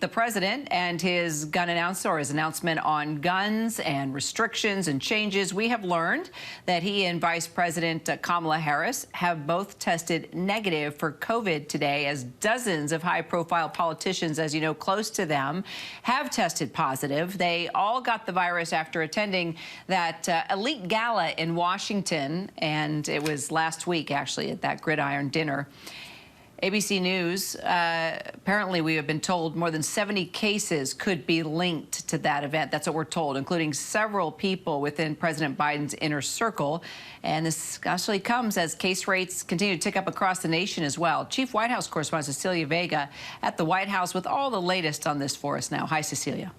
the president and his announcement on guns and restrictions and changes. We have learned that he and Vice President Kamala Harris have both tested negative for COVID today, as dozens of high-profile politicians, as you know, close to them, have tested positive. They all got the virus after attending that elite gala in Washington, and it was last week, actually, at that gridiron dinner. ABC News, apparently we have been told more than 70 cases could be linked to that event. That's what we're told, including several people within President Biden's inner circle. And this actually comes as case rates continue to tick up across the nation as well. Chief White House correspondent Cecilia Vega at the White House with all the latest on this for us now. Hi, Cecilia.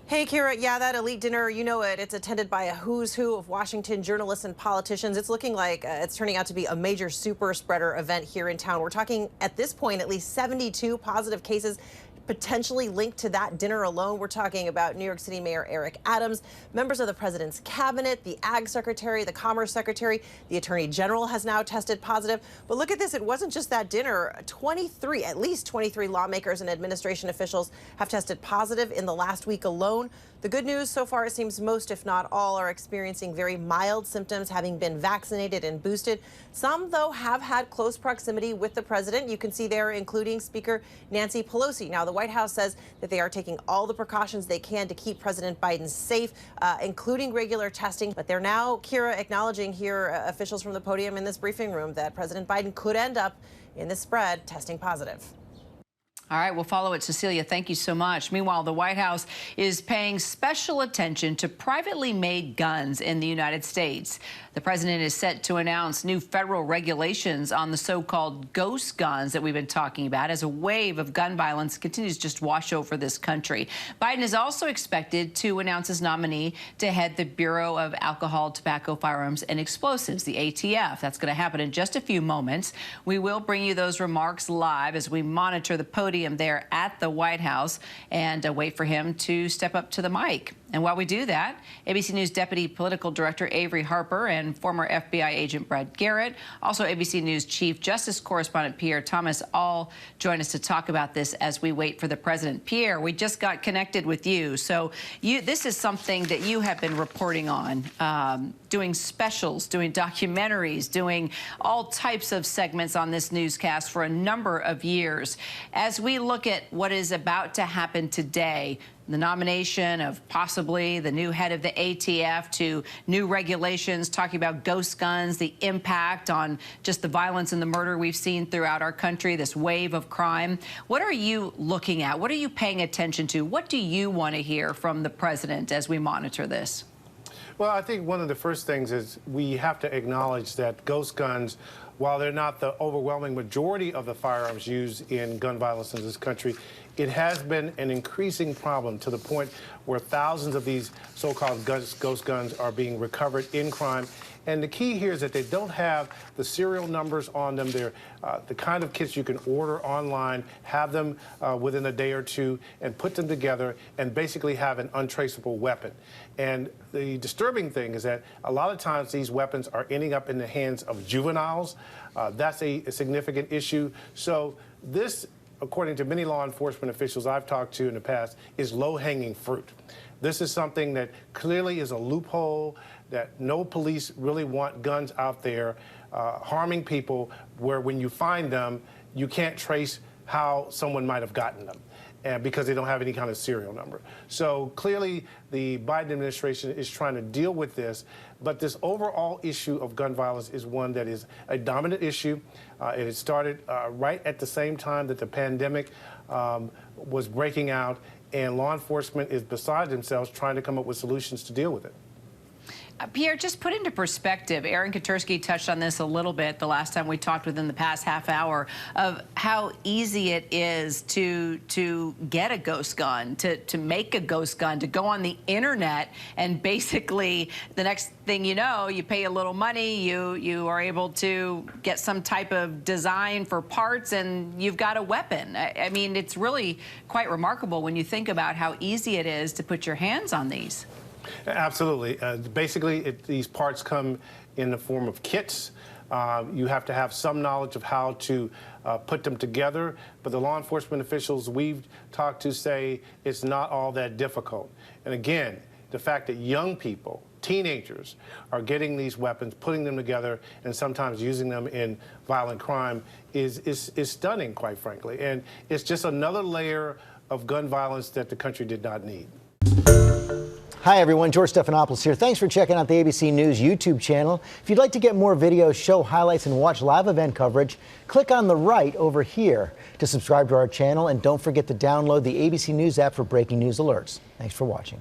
Hey, Kira. Yeah, that elite dinner, you know it. It's attended by a who's who of Washington journalists and politicians. It's looking like it's turning out to be a major super spreader event here in town. We're talking, at this point, at least 72 positive cases potentially linked to that dinner alone. We're talking about New York City Mayor Eric Adams, members of the president's cabinet, the ag secretary, the commerce secretary, the attorney general has now tested positive. But look at this. It wasn't just that dinner. At least 23 lawmakers and administration officials have tested positive in the last week alone. The good news so far, it seems most, if not all, are experiencing very mild symptoms, having been vaccinated and boosted. Some, though, have had close proximity with the president. You can see there, including Speaker Nancy Pelosi. Now, the White House says that they are taking all the precautions they can to keep President Biden safe, including regular testing. But they're now, Kira, acknowledging here, officials from the podium in this briefing room, that President Biden could end up in this spread testing positive. All right, we'll follow it, Cecilia. Thank you so much. Meanwhile, the White House is paying special attention to privately made guns in the United States. The president is set to announce new federal regulations on the so-called ghost guns that we've been talking about as a wave of gun violence continues to just wash over this country. Biden is also expected to announce his nominee to head the Bureau of Alcohol, Tobacco, Firearms, and Explosives, the ATF. That's going to happen in just a few moments. We will bring you those remarks live as we monitor the podium there at the White House and wait for him to step up to the mic. And while we do that, ABC News Deputy Political Director Avery Harper and former FBI agent Brad Garrett, also ABC News Chief Justice Correspondent Pierre Thomas, all join us to talk about this as we wait for the president. Pierre, we just got connected with you. So this is something that you have been reporting on, doing specials, doing documentaries, doing all types of segments on this newscast for a number of years. As we look at what is about to happen today, the nomination of possibly the new head of the ATF, to new regulations talking about ghost guns, the impact on just the violence and the murder we've seen throughout our country, this wave of crime. What are you looking at? What are you paying attention to? What do you want to hear from the president as we monitor this? Well, I think one of the first things is we have to acknowledge that ghost guns, while they're not the overwhelming majority of the firearms used in gun violence in this country, it has been an increasing problem to the point where thousands of these so-called ghost guns are being recovered in crime. And the key here is that they don't have the serial numbers on them. They're the kind of kits you can order online, have them within a day or two, and put them together and basically have an untraceable weapon. And the disturbing thing is that a lot of times these weapons are ending up in the hands of juveniles. That's a significant issue. So this, according to many law enforcement officials I've talked to in the past, is low-hanging fruit. This is something that clearly is a loophole, that no police really want guns out there harming people, where when you find them, you can't trace how someone might have gotten them, because they don't have any kind of serial number. So clearly the Biden administration is trying to deal with this, but this overall issue of gun violence is one that is a dominant issue. It had started right at the same time that the pandemic was breaking out, and law enforcement is beside themselves trying to come up with solutions to deal with it. Pierre, just put into perspective, Aaron Katersky touched on this a little bit the last time we talked within the past half hour, of how easy it is to get a ghost gun, to make a ghost gun, to go on the internet, and basically the next thing you know, you pay a little money, you are able to get some type of design for parts, and you've got a weapon. I mean, it's really quite remarkable when you think about how easy it is to put your hands on these. Absolutely. Basically, these parts come in the form of kits. You have to have some knowledge of how to put them together. But the law enforcement officials we've talked to say it's not all that difficult. And again, the fact that young people, teenagers, are getting these weapons, putting them together, and sometimes using them in violent crime is stunning, quite frankly. And it's just another layer of gun violence that the country did not need. Hi, everyone. George Stephanopoulos here. Thanks for checking out the ABC News YouTube channel. If you'd like to get more videos, show highlights, and watch live event coverage, click on the right over here to subscribe to our channel. And don't forget to download the ABC News app for breaking news alerts. Thanks for watching.